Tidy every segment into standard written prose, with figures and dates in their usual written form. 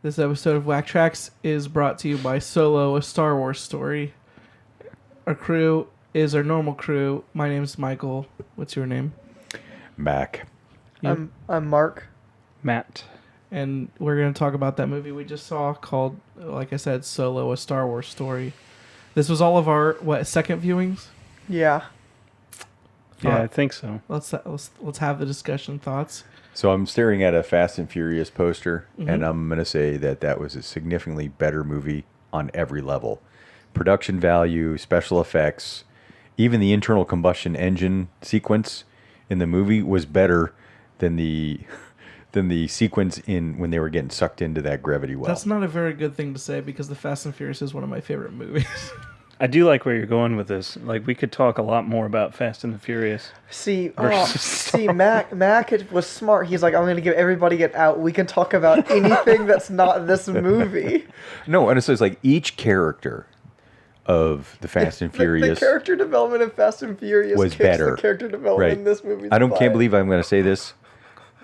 This episode of WackTracks is brought to you by Solo, a Star Wars story. Our crew is our normal crew. My name's Michael. What's your name? Mac. You? I'm Mark. Matt. And we're going to talk about that movie we just saw called, like I said, Solo, a Star Wars story. This was all of our, second viewings? Yeah. Yeah, I think so. Let's have the discussion thoughts. So I'm staring at a Fast and Furious poster, and I'm going to say that was a significantly better movie on every level. Production value, special effects, even the internal combustion engine sequence in the movie was better than the sequence in when they were getting sucked into that gravity well. That's not a very good thing to say because The Fast and Furious is one of my favorite movies. I do like where you're going with this. Like, we could talk a lot more about Fast and the Furious. Mac was smart. He's like, I'm going to give everybody it out. We can talk about anything that's not this movie. No, and it's like each character of the Fast and Furious the character development in Fast and Furious was better. The character development in this movie. Can't believe I'm going to say this,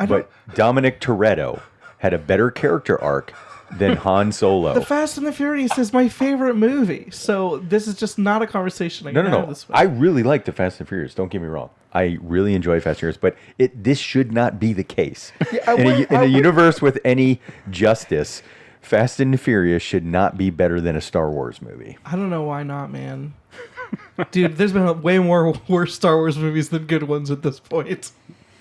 but Dominic Toretto had a better character arc than Han Solo. The Fast and the Furious is my favorite movie, so this is just not a conversation I can have this way. I really like the Fast and Furious. Don't get me wrong. I really enjoy Fast and Furious, but this should not be the case. In a universe with any justice, Fast and the Furious should not be better than a Star Wars movie. I don't know why not, man. Dude, there's been way more worse Star Wars movies than good ones at this point.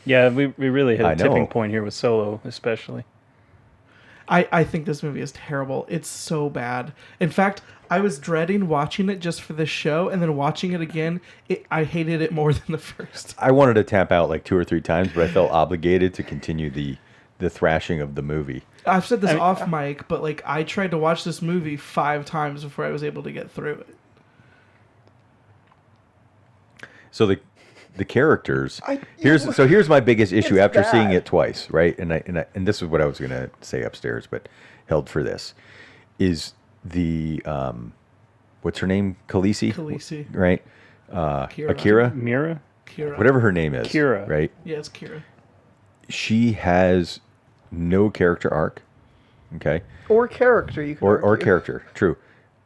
Yeah, we really hit a tipping point here with Solo, especially. I think this movie is terrible. It's so bad. In fact, I was dreading watching it just for this show, and then watching it again, I hated it more than the first. I wanted to tap out like 2 or 3 times, but I felt obligated to continue the thrashing of the movie. I've said this off mic, but like I tried to watch this movie 5 times before I was able to get through it. So the characters here's my biggest issue after seeing it twice, right? And this is what I was going to say upstairs, but held for this is the what's her name? Khaleesi, right? Akira, Mira, Kira, whatever her name is, Kira, right? Yeah, it's Kira. She has no character arc, okay? Or character, you can or argue. character, true.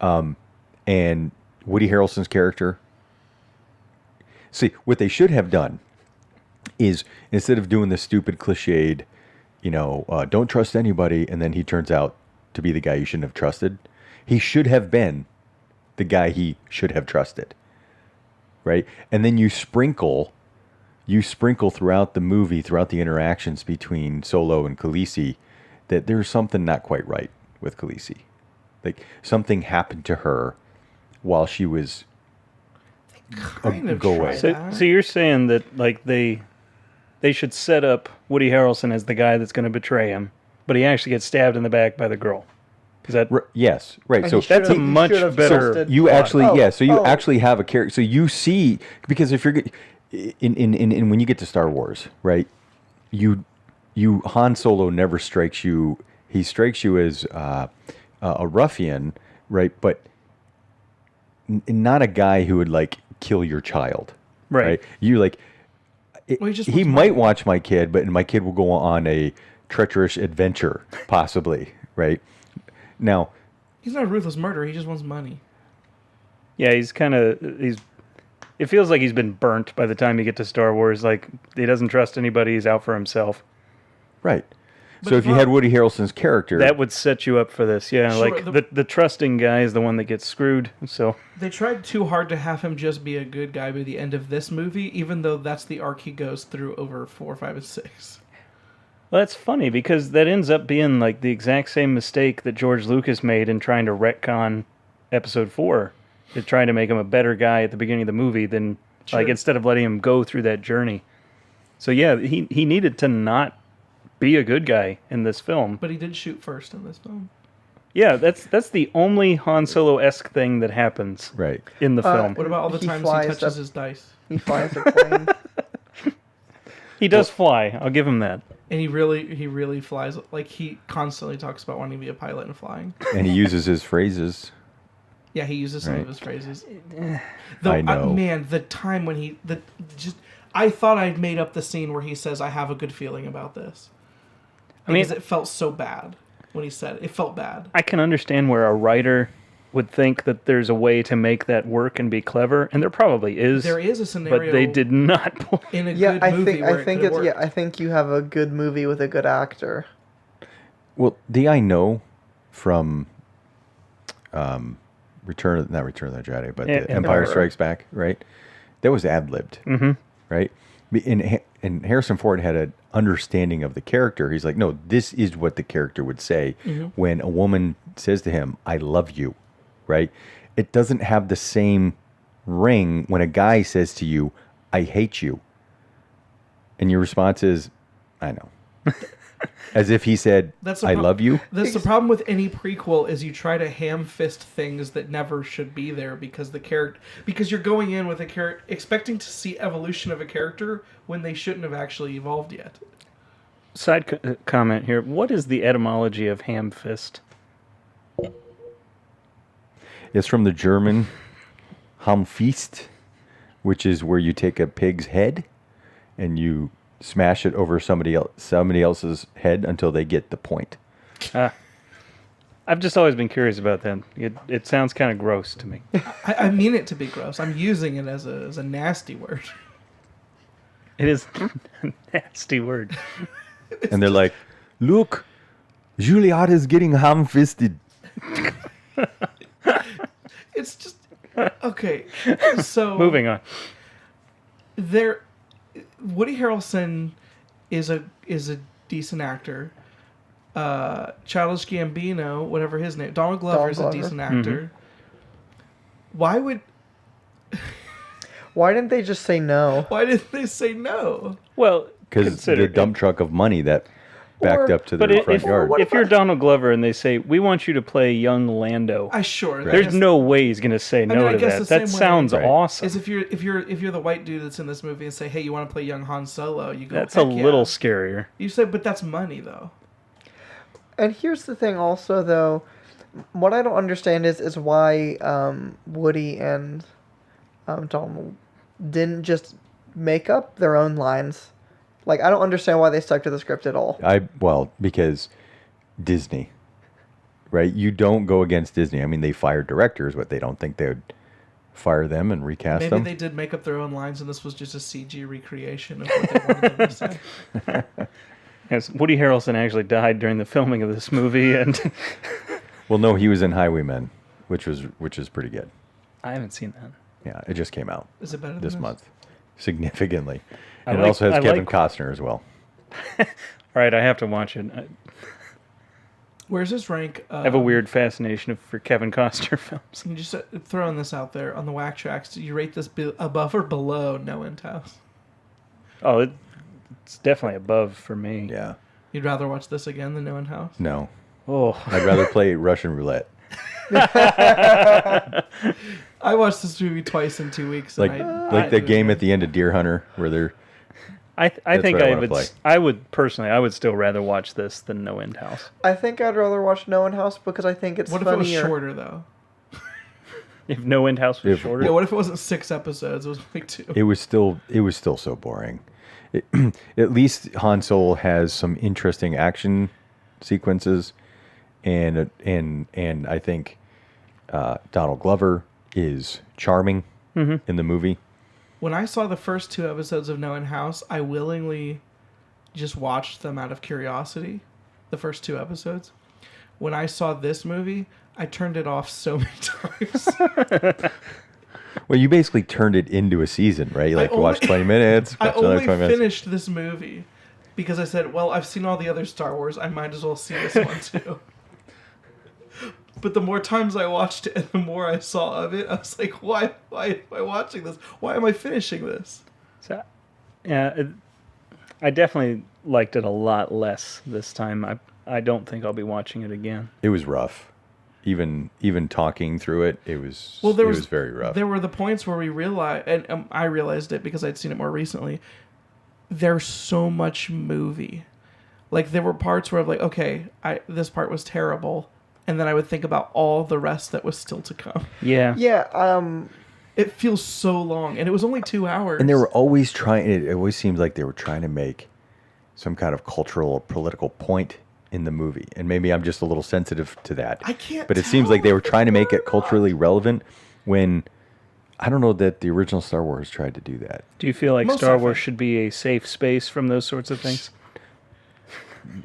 And Woody Harrelson's character. See, what they should have done is instead of doing the stupid cliched, don't trust anybody, and then he turns out to be the guy you shouldn't have trusted, he should have been the guy he should have trusted, right? And then you sprinkle throughout the movie, throughout the interactions between Solo and Khaleesi, that there's something not quite right with Khaleesi. Like, something happened to her while she was... go away. So you're saying that like they should set up Woody Harrelson as the guy that's going to betray him, but he actually gets stabbed in the back by the girl. Is that yes, right? So that's a much better. So you actually, so you actually have a character. So you see, because if you're in when you get to Star Wars, right? You Han Solo never strikes you. He strikes you as a ruffian, right? But not a guy who would like kill your child, right? You like he might watch my kid, but my kid will go on a treacherous adventure, possibly, right? Now, he's not a ruthless murderer. He just wants money. Yeah, it feels like he's been burnt by the time you get to Star Wars. Like, he doesn't trust anybody. He's out for himself. Right. So if you had Woody Harrelson's character... That would set you up for this, yeah. Sure, like, the trusting guy is the one that gets screwed, so... They tried too hard to have him just be a good guy by the end of this movie, even though that's the arc he goes through over 4, 5, and 6. Well, that's funny, because that ends up being, like, the exact same mistake that George Lucas made in trying to retcon Episode 4. To trying to make him a better guy at the beginning of the movie than, like, instead of letting him go through that journey. So, yeah, he needed to not be a good guy in this film. But he did shoot first in this film. Yeah, that's the only Han Solo-esque thing that happens in the film. What about all the times he touches his dice? He flies a plane. He does fly. I'll give him that. And he really flies. Like, he constantly talks about wanting to be a pilot and flying. And he uses his phrases. Yeah, he uses some of his phrases. Though, I know. Man, the time when I thought I'd made up the scene where he says, "I have a good feeling about this." Because it felt so bad. when he said it. It felt bad. I can understand where a writer would think that there's a way to make that work and be clever, and there probably is. There is a scenario, but they did not pull. in a Yeah, good movie where I think it could it's work. I think you have a good movie with a good actor. Well, the I know from Return of the Jedi, but the Empire Empire. Strikes Back, right? That was ad-libbed, right? And Harrison Ford had an understanding of the character. He's like, no, this is what the character would say when a woman says to him, I love you, right? It doesn't have the same ring when a guy says to you, I hate you. And your response is, I know. As if he said, That's the I love you. That's the problem with any prequel is you try to ham fist things that never should be there because you're going in with a character expecting to see evolution of a character when they shouldn't have actually evolved yet. Side comment here. What is the etymology of ham fist? It's from the German Hamfist, which is where you take a pig's head and you smash it over somebody else's head until they get the point. I've just always been curious about that. It sounds kind of gross to me. I mean it to be gross. I'm using it as a nasty word. It is a nasty word. And they're like, look, Juliet is getting ham-fisted. It's just okay. So Moving on. Woody Harrelson is a decent actor. Childish Gambino, whatever his name, Donald Glover is a decent actor. Why didn't they just say no? Why didn't they say no? Well, Because consider the dump truck of money that backed Or- up to But their front yard. if you're Donald Glover and they say, we want you to play young Lando, there's no way he's going to say no I to guess that. the That same way- sounds Right. awesome. Is if you're the white dude that's in this movie and say, hey, you want to play young Han Solo? You go. That's a "Heck yeah." little scarier. You say, but that's money though. And here's the thing also, though. What I don't understand is why Woody and Donald didn't just make up their own lines. Like, I don't understand why they stuck to the script at all. Because Disney, right? You don't go against Disney. I mean, they fired directors, but they don't think they would fire them and recast Maybe them. they did make up their own lines, and this was just a CG recreation of what they wanted them to say. Yes, Woody Harrelson actually died during the filming of this movie, and Well, no, he was in Highwaymen, which is pretty good. I haven't seen that. Yeah, it just came out Is it better than this month, significantly. I And it like- also has I Kevin like- Costner as well. All right, I have to watch it. I Where's his rank? have a weird fascination for Kevin Costner films. I'm just throwing this out there on the WackTracks. Do you rate this above or below No End House? Oh, it's definitely above for me. Yeah. You'd rather watch this again than No End House? No. Oh, I'd rather play Russian roulette. I watched this movie twice in 2 weeks. Like and like that game at the end of Deer Hunter where they're I think what I I wanna would. play. I would personally. I would still rather watch this than No End House. I think I'd rather watch No One House because I think it's What if it was funnier. shorter though? If No End House was If- shorter, Yeah, what if it wasn't 6 episodes? It was like 2. it was still so boring. At least Han Solo has some interesting action sequences, and I think Donald Glover is charming in the movie. When I saw the first 2 episodes of No End House, I willingly just watched them out of curiosity. The first 2 episodes. When I saw this movie, I turned it off so many times. Well, you basically turned it into a season, right? You like only- watch 20 minutes, I watch another only 20 minutes. finished this movie because I said, well, I've seen all the other Star Wars. I might as well see this one too. But the more times I watched it and the more I saw of it, I was like, why am I watching this? Why am I finishing this? So, yeah, I definitely liked it a lot less this time. I don't think I'll be watching it again. It was rough. Even talking through it, it was very rough. There were the points where we realized, and I realized it because I'd seen it more recently. There's so much movie. Like there were parts where I'm like, okay, this part was terrible, and then I would think about all the rest that was still to come. Yeah. Yeah, It feels so long, and it was only 2 hours. And they were always trying. It always seemed like they were trying to make some kind of cultural or political point in the movie, and maybe I'm just a little sensitive to that. I can't But it seems tell like they were if they trying to make were it or not. culturally relevant when I don't know that the original Star Wars tried to do that. Do you feel like Most Star sci-fi. Wars should be a safe space from those sorts of things?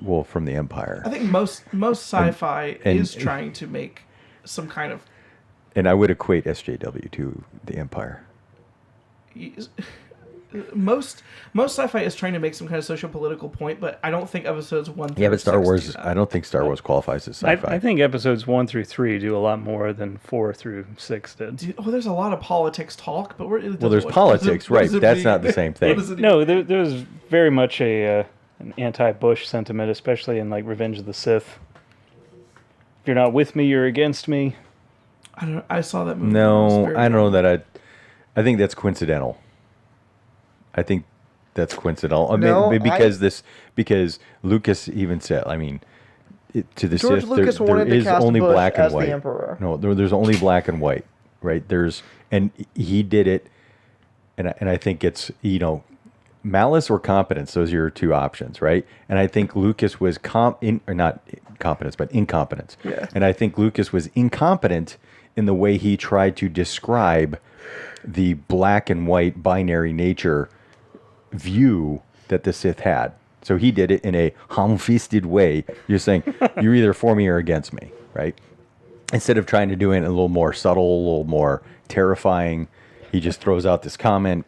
Well, from the Empire. I think most sci-fi and- is trying to make some kind of And I would equate SJW to the Empire. most sci-fi is trying to make some kind of socio-political point, but I don't think episodes 1 through Yeah, but Star 6 do Wars, that. I don't think Star Wars qualifies as I, sci-fi. I think episodes 1 through 3 do a lot more than 4 through 6 did. Oh, there's a lot of politics talk, but Well, there's politics, right, but that's not the same thing. No, there was very much an anti-Bush sentiment, especially in like Revenge of the Sith. If you're not with me, you're against me. I don't know. I saw that movie. when I was No, very I don't know young. that I think that's coincidental. I think that's coincidental. I mean, No, because Lucas even said, I mean, to the George Sith, Lucas there wanted to is cast only Bush black and as the white. Emperor. No, there's only black and white, right? And he did it, and I think it's malice or competence. Those are your two options, right? And I think Lucas was not competence, but incompetence. Yeah. And I think Lucas was incompetent in the way he tried to describe the black and white binary nature view that the Sith had. So he did it in a ham-fisted way. You're saying, you're either for me or against me, right? Instead of trying to do it a little more subtle, a little more terrifying, he just throws out this comment,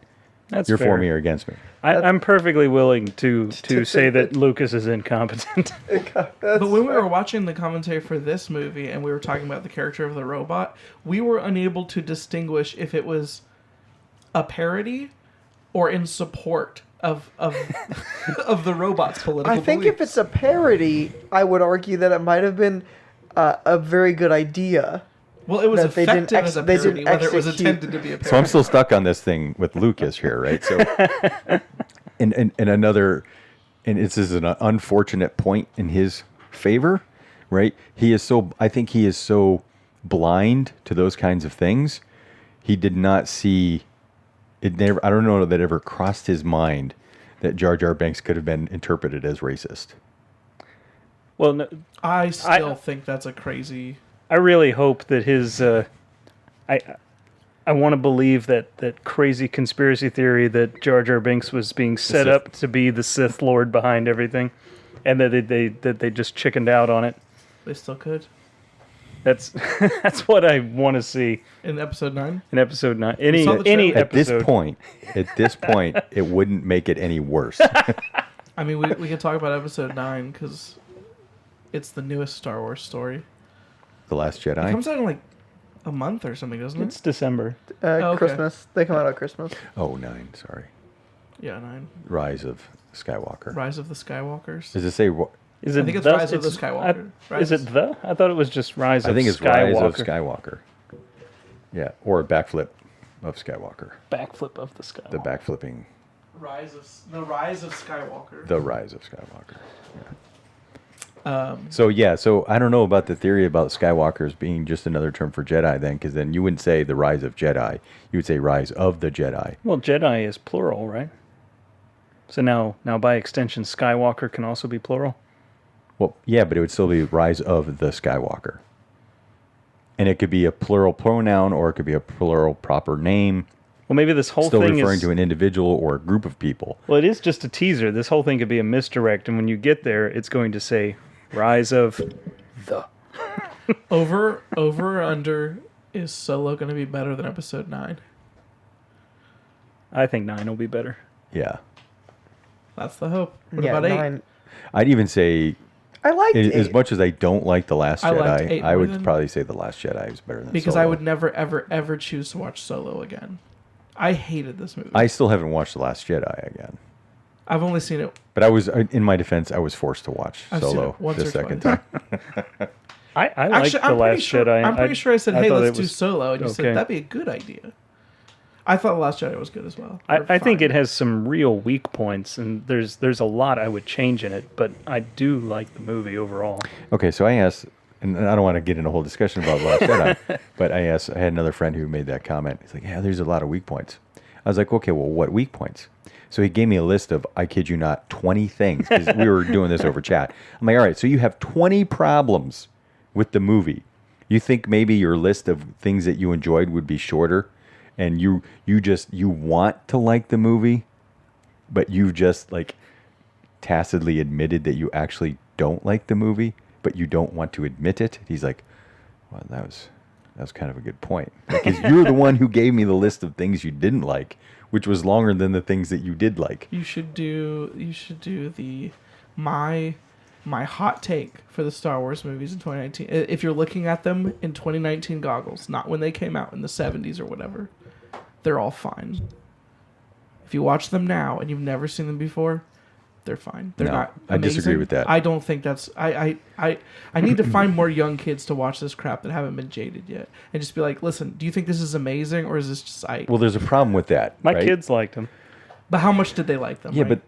That's you're fair. for me or against me. I'm perfectly willing to say that Lucas is incompetent. But when we were watching the commentary for this movie and we were talking about the character of the robot, we were unable to distinguish if it was a parody or in support of of the robot's political I think beliefs. if it's a parody, I would argue that it might have been a very good idea. Well, it was that they didn't effective as a they parody, didn't whether it was execute- intended to be a parody. So I'm still stuck on this thing with Lucas here, right? So, and another, and this is an unfortunate point in his favor, right? I think he is so blind to those kinds of things. He did not see it. I don't know that ever crossed his mind that Jar Jar Binks could have been interpreted as racist. Well, no, I still think that's a crazy. I really hope that his. I want to believe that crazy conspiracy theory that Jar Jar Binks was being set Sith. up to be the Sith Lord behind everything, and that they just chickened out on it. They still could That's that's what I want to see in episode 9. in episode 9. saw the Any trailer? episode. At this point, it wouldn't make it any worse. I mean, we can talk about episode 9 because it's the newest Star Wars story. The Last It Jedi. comes out in like a month or something, doesn't It's it? December. okay. Christmas. They come out at Christmas. Oh, 9. Sorry. Yeah, 9. Rise of Skywalker. Rise of the Skywalkers. Does it say? Is it I think it's the, Rise of the it's- Skywalker. Is it the? I thought it was just Rise I of think it's Skywalker. Rise of Skywalker. Yeah, or a backflip of Skywalker. Backflip of the Skywalker. The backflipping. The Rise of Skywalker. The Rise of Skywalker. Yeah. So I don't know about the theory about Skywalkers being just another term for Jedi then, because then you wouldn't say the Rise of Jedi. You would say Rise of the Jedi. Well, Jedi is plural, right? So now by extension, Skywalker can also be plural. Well, yeah, but it would still be Rise of the Skywalker. And it could be a plural pronoun or it could be a plural proper name, Well, maybe this whole still thing referring is. to an individual or a group of people. Well, it is just a teaser. This whole thing could be a misdirect, and when you get there, it's going to say Rise of the. Over or under, is Solo going to be better than episode 9? I think 9 will be better. Yeah. That's the hope. What yeah, about 8? 9. I'd even say, I liked as 8. much as I don't like The Last I liked Jedi, 8 I more would than- probably say The Last Jedi is better than Because Solo. I would never, ever, ever choose to watch Solo again. I hated this movie. I still haven't watched The Last Jedi again. I've only seen it. But I was, in my defense, I was forced to watch I've seen Solo it once the or second twice. time. I Actually, like The I'm pretty Last sure. Jedi. I'm pretty sure I said, "Hey, thought let's it do was- Solo," and you okay. said that'd be a good idea. I thought The Last Jedi was good as well. I think it has some real weak points, and there's a lot I would change in it, but I do like the movie overall. Okay, so I asked, and I don't want to get into a whole discussion about The Last Jedi, but I had another friend who made that comment. He's like, yeah, there's a lot of weak points. I was like, okay, well, what weak points? So he gave me a list of, I kid you not, 20 things, because we were doing this over chat. I'm like, all right, so you have 20 problems with the movie. You think maybe your list of things that you enjoyed would be shorter, and you want to like the movie, but you've just like tacitly admitted that you actually don't like the movie, but you don't want to admit it. He's like, well, that was kind of a good point, because you're the one who gave me the list of things you didn't like, which was longer than the things that you did like. You should do the my hot take for the Star Wars movies in 2019. If you're looking at them in 2019 goggles, not when they came out in the 70s or whatever, they're all fine. If you watch them now and you've never seen them before, they're fine. They're No, not I amazing. disagree with that. I don't think that's I need to find more young kids to watch this crap that haven't been jaded yet, and just be like, listen, do you think this is amazing, or is this just Well, there's a problem with that. My right? kids liked them. But how much did they like them? Yeah, right? but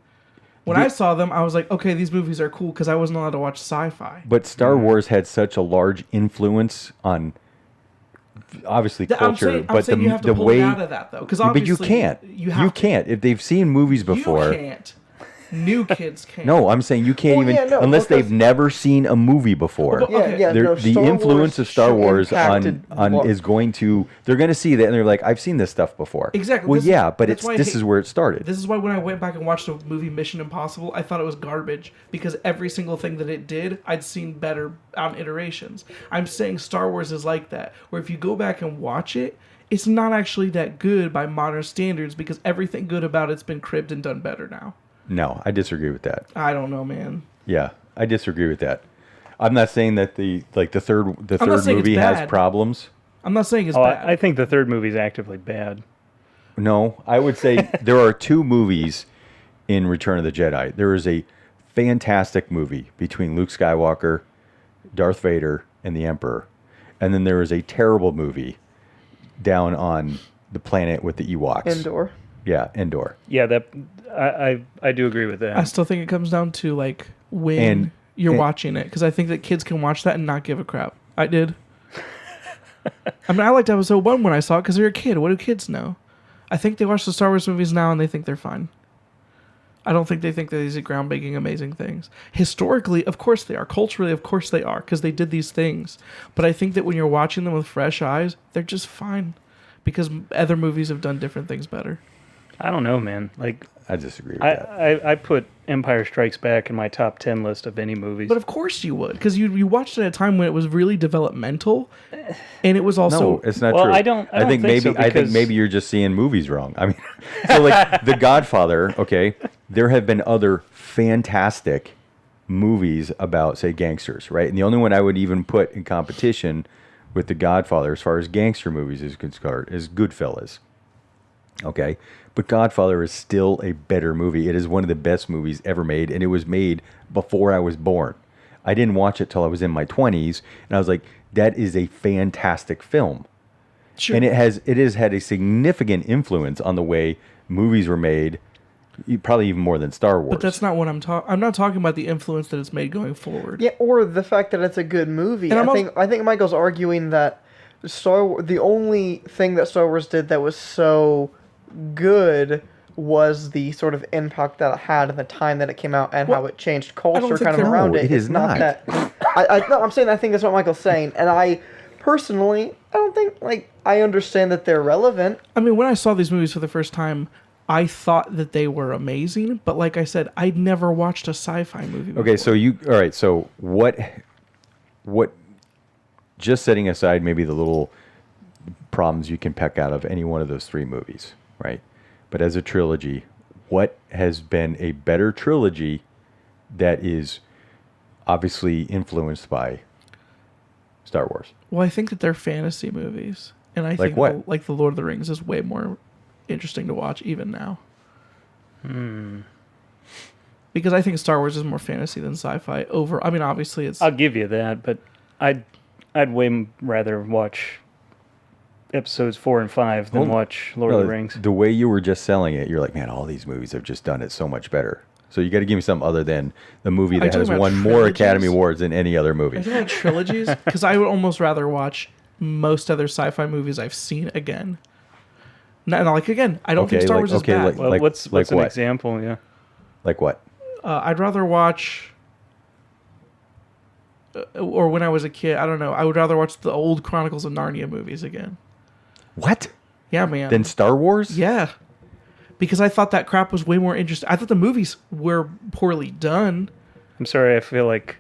when I saw them, I was like, okay, these movies are cool, because I wasn't allowed to watch sci-fi. But Star Wars had such a large influence on, obviously, culture. I'm saying you have to the pull way, it out of that, though, because but you obviously can't. You can't. If they've seen movies before. You can't. New kids can't. No, I'm saying you can't Well, even yeah, no, unless they've because- never seen a movie before. Well, okay. The Star influence Wars of Star Wars impacted on what- is going to, they're going to see that and they're like, I've seen this stuff before. Exactly. Well, yeah, but that's why I this hate- is where it started. This is why when I went back and watched the movie Mission Impossible, I thought it was garbage, because every single thing that it did, I'd seen better on iterations. I'm saying Star Wars is like that, where if you go back and watch it, it's not actually that good by modern standards, because everything good about it's been cribbed and done better now. No, I disagree with that. I don't know, man. Yeah, I disagree with that. I'm not saying that the third not saying it's movie has bad. problems. I'm not saying it's Oh, bad. I think the third movie is actively bad. No, I would say there are two movies in Return of the Jedi. There is a fantastic movie between Luke Skywalker, Darth Vader, and the Emperor. And then there is a terrible movie down on the planet with the Ewoks. Indoor. Yeah, Endor. Yeah, that I do agree with I that. still think it comes down to like when And- you're and- watching it, because I think that kids can watch that and not give a crap. I did. I mean, I liked episode 1 when I saw it because they're a kid. What do kids know? I think they watch the Star Wars movies now and they think they're fine. I don't think they think that these are groundbreaking, amazing things. Historically, of course they are. Culturally, of course they are, because they did these things. But I think that when you're watching them with fresh eyes, they're just fine, because other movies have done different things better. I don't know, man. Like I disagree with that. I put Empire Strikes Back in my top 10 list of any movies. But of course you would, because you watched it at a time when it was really developmental, and it was also No, it's not Well, true. I don't think maybe so, I think because- maybe you're just seeing movies wrong. I mean, so like The Godfather. Okay, there have been other fantastic movies about, say, gangsters, right? And the only one I would even put in competition with The Godfather, as far as gangster movies is concerned, is Goodfellas. Okay, but Godfather is still a better movie. It is one of the best movies ever made, and it was made before I was born. I didn't watch it till I was in my 20s, and I was like, that is a fantastic film. sure. And it has had a significant influence on the way movies were made, probably even more than Star Wars. But that's not what I'm talking. I'm not talking about the influence that it's made going forward. Yeah, or the fact that it's a good movie. And I think Michael's arguing that the only thing that Star Wars did that was so good was the sort of impact that it had and the time that it came out and how it changed culture think kind of they're- around No, it. it is It's not. that. No, I'm saying I think that's what Michael's saying, and I personally I don't think I understand that they're relevant. I mean, when I saw these movies for the first time, I thought that they were amazing. But like I said, I'd never watched a sci-fi movie before. Okay, so all right, so what, just setting aside maybe the little problems you can peck out of any one of those three movies, right? But as a trilogy, what has been a better trilogy that is obviously influenced by Star Wars? Well, I think that they're fantasy movies, and I think what? like the Lord of the Rings is way more interesting to watch even now. Because I think Star Wars is more fantasy than sci-fi. I mean, obviously it's. I'll give you that, but I'd way rather watch episodes 4 and 5 than watch Lord of the Rings. The way you were just selling it, you're like, man, all these movies have just done it so much better. So you got to give me something other than the movie Are you that has talking about won more trilogies? Academy Awards than any other I movie. think like trilogies, because I would almost rather watch most other sci-fi movies I've seen again. No, like again, I don't think Okay, Star like- Wars is okay, bad. Well, Like- what's like an what? example? Yeah. Like what? I'd rather watch, or when I was a kid, I don't know. I would rather watch the old Chronicles of Narnia movies again. What? Yeah, man. Then Star Wars? Yeah, because I thought that crap was way more interesting. I thought the movies were poorly done. I'm sorry. I feel like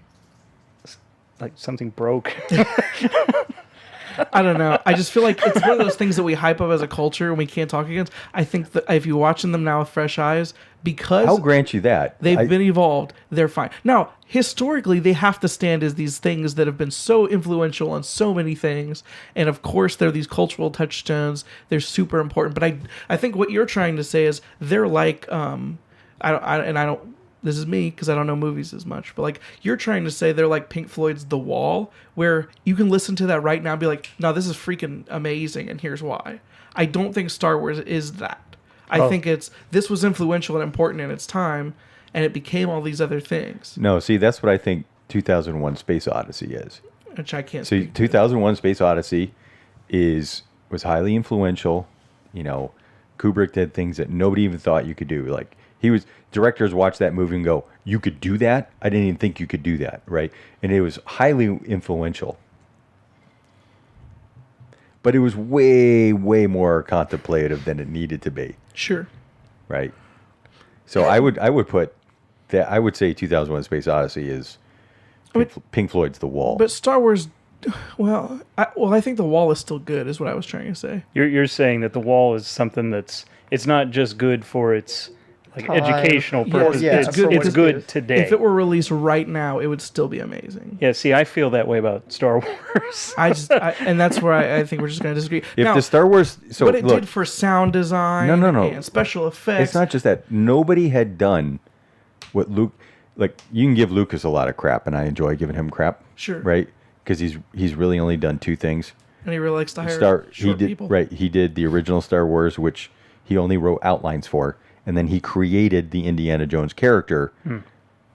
something broke. I don't know. I just feel like it's one of those things that we hype up as a culture and we can't talk against. I think that if you're watching them now with fresh eyes, because I'll grant you that. they've been evolved, they're fine. Now, historically, they have to stand as these things that have been so influential on so many things. And of course, they're these cultural touchstones. They're super important. But I think what you're trying to say is they're like, this is me because I don't know movies as much, but like you're trying to say they're like Pink Floyd's The Wall, where you can listen to that right now and be like, no, this is freaking amazing, and here's why. I don't think Star Wars is that. I think this was influential and important in its time, and it became all these other things, No, see, that's what I think 2001 Space Odyssey is. which I can't So speak to. 2001 Space Odyssey was highly influential. You know, Kubrick did things that nobody even thought you could do. Like directors watch that movie and go, "You could do that? I didn't even think you could do that." Right? And it was highly influential. But it was way, way more contemplative than it needed to be. Sure. Right? So I would put that. I would say 2001 Space Odyssey is Pink Floyd's The Wall. But Star Wars, I think The Wall is still good, is what I was trying to say. You're saying that The Wall is something it's not just good for its like Time. educational Yes, purpose. yeah, it's for what it's it good is. today. If it were released right now, it would still be amazing. Yeah, see, I feel that way about Star Wars. And that's where I think we're just going to disagree. if Now, the Star Wars, so what it look, did for sound design No. and special effects. it's not just that. Nobody had done what Luke. Like, you can give Lucas a lot of crap, and I enjoy giving him crap. Sure. Right? Because he's really only done two things. And he really likes to hire short people. Right. He did the original Star Wars, which he only wrote outlines for, and then he created the Indiana Jones character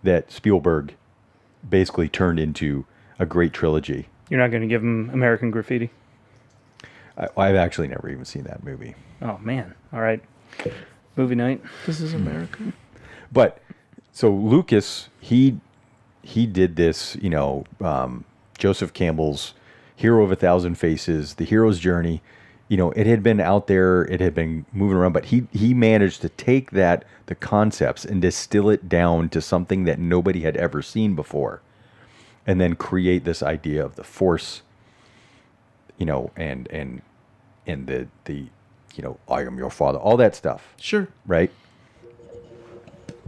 that Spielberg basically turned into a great trilogy. You're not going to give him American Graffiti? I've actually never even seen that movie. Oh, man. All right. Movie night. This is America. But so Lucas, he did this, Joseph Campbell's Hero of a Thousand Faces, The Hero's Journey. It had been out there, it had been moving around, but he managed to take the concepts and distill it down to something that nobody had ever seen before, and then create this idea of the Force, and the I am your father, all that stuff, Sure. right?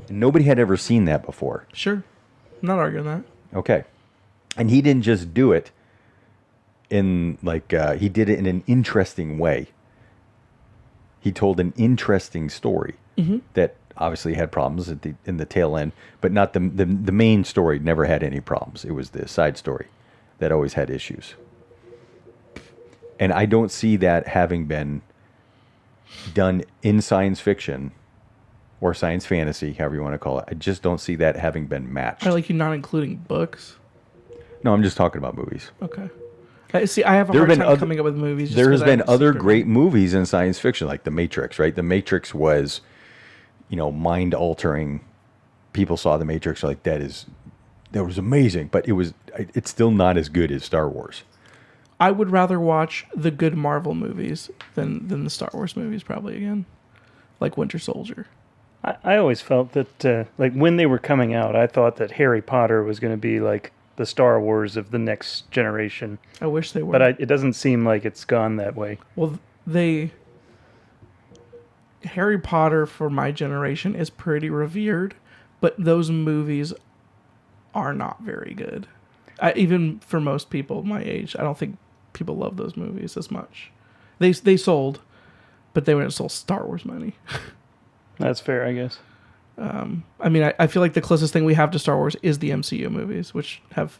And nobody had ever seen that before. Sure. I'm not arguing that. Okay. And he didn't just do it in he did it in an interesting way. He told an interesting story that obviously had problems in the tail end, but not the main story never had any problems. It was the side story that always had issues. And I don't see that having been done in science fiction or science fantasy, however you want to call it. I just don't see that having been matched. I like you not including books. No, I'm just talking about movies. Okay. See, I have a There have hard been time other- coming up with movies. just There has 'cause been I'm other super- great movies in science fiction, like The Matrix, right? The Matrix was, mind altering. People saw The Matrix like that was amazing, but it's still not as good as Star Wars. I would rather watch the good Marvel movies than the Star Wars movies, probably again, like Winter Soldier. I always felt that, when they were coming out, I thought that Harry Potter was going to be like the Star Wars of the next generation. I wish they were. But it doesn't seem like it's gone that way. Well, Harry Potter for my generation is pretty revered, but those movies are not very good. Even for most people my age, I don't think people love those movies as much. They sold, but they wouldn't have sold Star Wars money. That's fair, I guess. I feel like the closest thing we have to Star Wars is the MCU movies, which have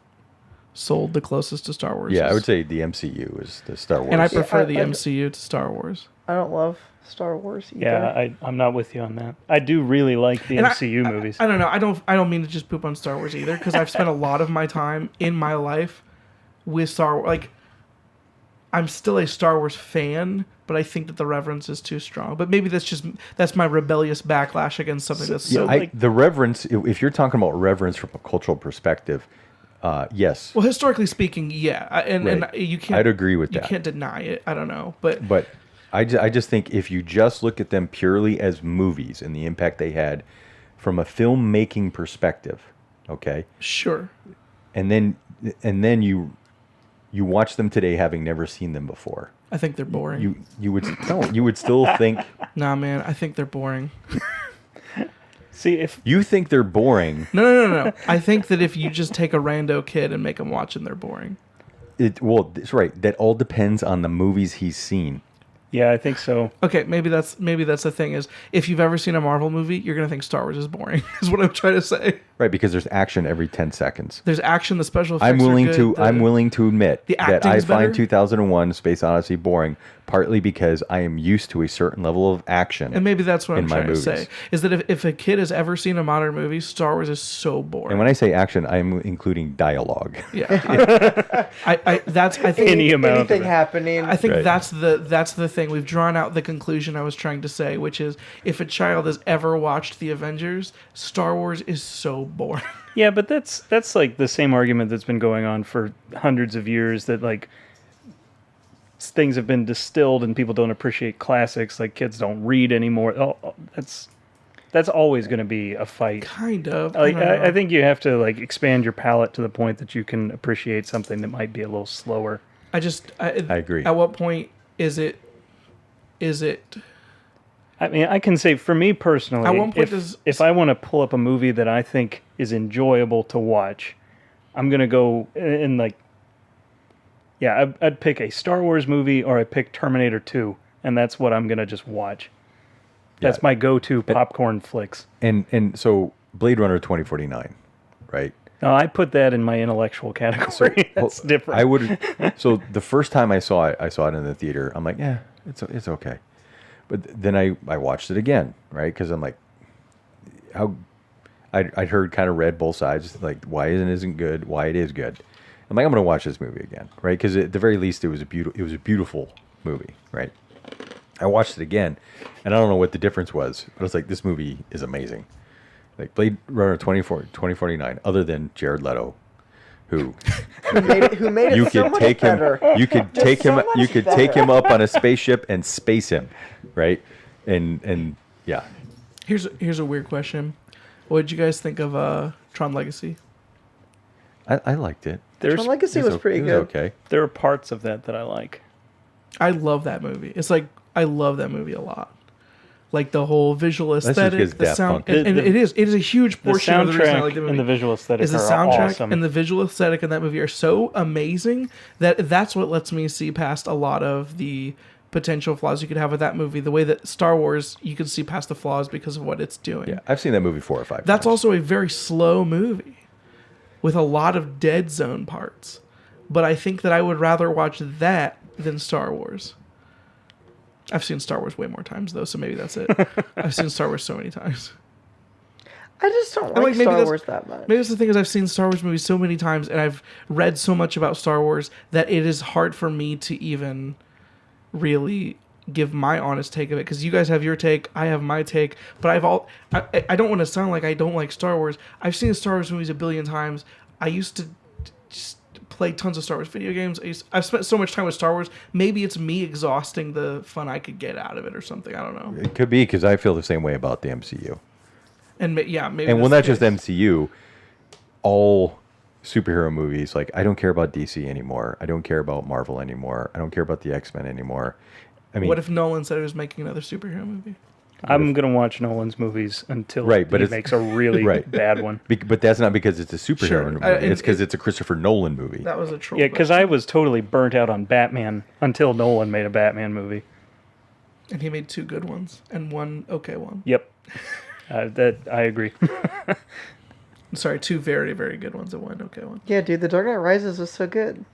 sold the closest to Star Wars. Yeah, I would say the MCU is the Star Wars. And I prefer I- the I- MCU to Star Wars. I don't love Star Wars either. Yeah, I'm not with you on that. I do really like the And MCU movies. I don't know. I don't mean to just poop on Star Wars either, because I've spent a lot of my time in my life with Star Wars. Like, I'm still a Star Wars fan, but I think that the reverence is too strong. But maybe that's my rebellious backlash against something that's so like. The reverence, if you're talking about reverence from a cultural perspective, yes. Well, historically speaking, yeah, and you can't. I'd agree with you that. You can't deny it. I don't know, but I just think if you just look at them purely as movies and the impact they had from a filmmaking perspective, okay, sure, and then you watch them today having never seen them before. I think they're boring. You would still think. Nah, man, I think they're boring. See, if You think they're boring. No. I think that if you just take a rando kid and make him watch them, they're boring. That's right. That all depends on the movies he's seen. yeah, I think so. Okay, maybe that's the thing is if you've ever seen a Marvel movie, you're gonna think Star Wars is boring. Is what I'm trying to say. Right, because there's action every 10 seconds. There's action. The special effects. I'm willing are to good, I'm willing to admit the that I acting's better. find 2001: Space Odyssey boring, partly because I am used to a certain level of action. And maybe that's what I'm in my trying to movies. say is that if a kid has ever seen a modern movie, Star Wars is so boring. And when I say action, I'm including dialogue. Yeah, I think Any amount of anything it. happening. I think Right. that's the thing. We've drawn out the conclusion I was trying to say, which is if a child has ever watched the Avengers, Star Wars is so boring. Yeah, but that's like the same argument that's been going on for hundreds of years, that like things have been distilled and people don't appreciate classics, like kids don't read anymore. That's always going to be a fight. Kind of. Like, don't know. I think you have to like expand your palette to the point that you can appreciate something that might be a little slower. I agree. At what point is it? I mean, I can say for me personally, At one point if I want to pull up a movie that I think is enjoyable to watch, I'm going to go and like, yeah, I'd pick a Star Wars movie or I'd pick Terminator 2, and that's what I'm going to just watch. That's Yeah. my go-to popcorn flicks. And so Blade Runner 2049, right? No, I put that in my intellectual category. That's different. I would. So the first time I saw it in the theater. I'm like, yeah, it's okay. But then I watched it again, right? Because I'm like, I'd heard kind of read both sides, like why isn't good, why it is good. I'm like, I'm gonna watch this movie again, right? Because at the very least, it was a beautiful movie, right? I watched it again, and I don't know what the difference was, but I was like, this movie is amazing. Like Blade Runner 2049, other than Jared Leto, who who made it you so could much take him, better. you could Just take him, so much you could take better. him up on a spaceship and space him, right? And yeah, Here's a weird question. What did you guys think of Tron Legacy? I liked it. Tron Legacy was pretty It good. okay. There are parts of that I like. I love that movie. It's like I love that movie a lot. Like the whole visual just aesthetic, because the Daft sound, Punk. and it is a huge The portion of the reason I like soundtrack the movie. and the visual aesthetic is the are soundtrack awesome. and the visual aesthetic in that movie are so amazing that that's what lets me see past a lot of the potential flaws you could have with that movie. The way that Star Wars, you can see past the flaws because of what it's doing. Yeah, I've seen that movie 4 or 5 That's times. also a very slow movie with a lot of dead zone parts. But I think that I would rather watch that than Star Wars. I've seen Star Wars way more times though, so maybe that's it. I've seen Star Wars so many times. I just don't like, like maybe Star that's- Wars that much. Maybe that's the thing is I've seen Star Wars movies so many times and I've read so much about Star Wars that it is hard for me to even really give my honest take of it, because you guys have your take, I have my take, but I don't want to sound like I don't like Star Wars. I've seen Star Wars movies a billion times. I used to just play tons of Star Wars video games. I've spent so much time with Star Wars. Maybe it's me exhausting the fun I could get out of it or something. I don't know. It could be because I feel the same way about the MCU. And yeah, maybe. And well, not that's just the case. MCU, all superhero movies. Like, I don't care about DC anymore. I don't care about Marvel anymore. I don't care about the X-Men anymore. I mean, What if Nolan said he was making another superhero movie? I'm going to watch Nolan's movies until Right, but he it's- makes a really Right. bad one. but that's not because it's a superhero Sure. movie. And It's because it's a Christopher Nolan movie. That was a troll. Yeah, because I was totally burnt out on Batman until Nolan made a Batman movie. And he made 2 good ones and 1 okay one. Yep. That I agree. Sorry, 2 very, very good ones and 1 okay one. Yeah, dude, The Dark Knight Rises was so good.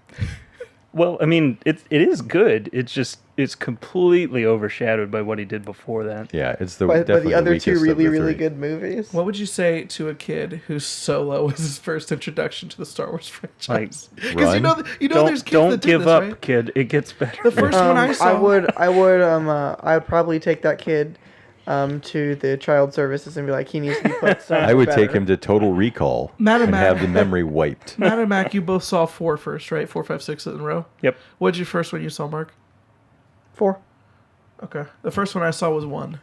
Well, I mean, it is good. It's completely overshadowed by what he did before that. Yeah, it's the By definitely the other weakest two of really, the really three. good movies. What would you say to a kid whose Solo was his first introduction to the Star Wars franchise? Because you Run. know, there's kids Don't that do give this, up, right? kid. It gets better. The first one I saw, I'd probably take that kid to the child services and be like, he needs to be put somewhere I would take better. him to Total Recall Matt and and have Matt. the memory wiped. Matt and Mac, you both saw 4 first, right? 4, 5, 6 in a row. Yep. What'd you first one you saw, Mark? 4. Okay, the first one I saw was 1.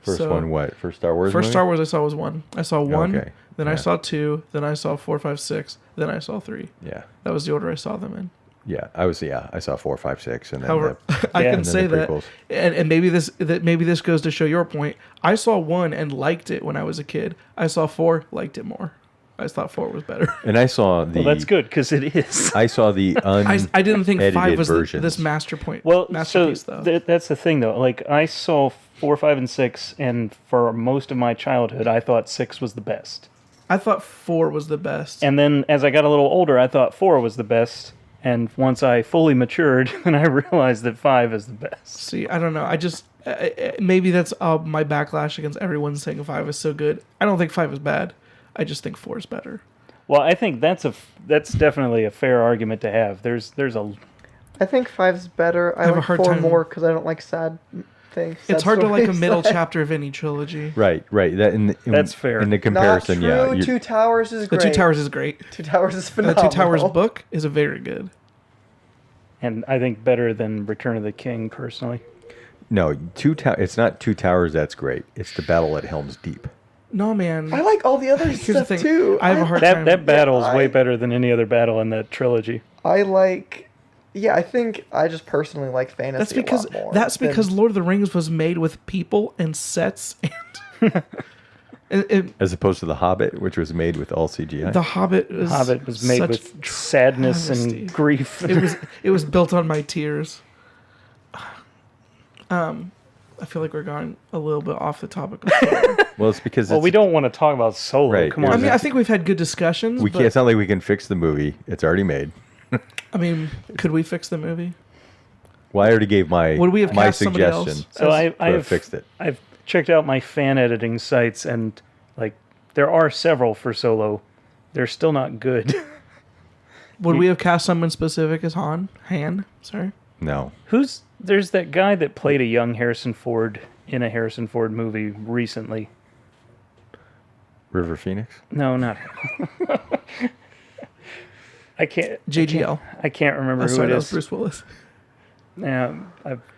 First So, one, what? First Star Wars First movie? Star Wars I saw was 1. I saw 1, Okay, then I yeah. saw 2, then I saw 4, 5, 6, then I saw 3. Yeah. That was the order I saw them in. Yeah, I saw 4, 5, 6, and then However, the, I Yeah. can And then say the that, prequels. and maybe this goes to show your point. I saw 1 and liked it when I was a kid. I saw 4, liked it more. I just thought 4 was better. And I saw the. Well, that's good because it is. I saw the I didn't think 5 was versions. this master point. Well, masterpiece so though. that's the thing, though. Like, I saw 4, 5, and 6, and for most of my childhood, I thought 6 was the best. I thought 4 was the best. And then as I got a little older, I thought 4 was the best. And once I fully matured, then I realized that 5 is the best. See, I don't know. I just maybe that's my backlash against everyone saying 5 is so good. I don't think 5 is bad. I just think 4 is better. Well, I think that's definitely a fair argument to have. There's a I think 5's better. I have a like hard 4 time- more because I don't like sad things. It's sad hard to like a stories. middle chapter of any trilogy. Right. That's fair. In the Not comparison, true. yeah. you- Two Towers is The great. Two Towers is great. Two Towers is And the phenomenal. Two Towers book is a very good. and I think better than Return of the King personally. no, it's not Two Towers that's great. It's the Battle at Helm's Deep. No, man. I like all the other Here's the stuff thing. too. I have a hard time. That battle is way I- better than any other battle in that trilogy. I like. Yeah, I think I just personally like fantasy. That's because a lot more that's than- Lord of the Rings was made with people and sets and As opposed to The Hobbit, which was made with all CGI. The Hobbit was Hobbit was made such with sadness travesty. and grief. it was built on my tears. I feel like we're going a little bit off the topic. Of Solo. Well, it's because Well, we don't want to talk about Solo. Right, Come it on. I was mean, I think we've had good discussions. we but, can't. It's not like we can fix the movie. It's already made. I mean, could we fix the movie? Well, I already gave my Would we have my cast somebody else? suggestion. So I to have have fixed it. I've checked out my fan editing sites, and like there are several for Solo. They're still not good. Would we have cast someone specific as Han? Sorry. No, There's that guy that played a young Harrison Ford in a Harrison Ford movie recently. River Phoenix. No, not him. I can't. JGL. I can't remember Oh, who sorry, it that is. was Bruce Willis. Yeah,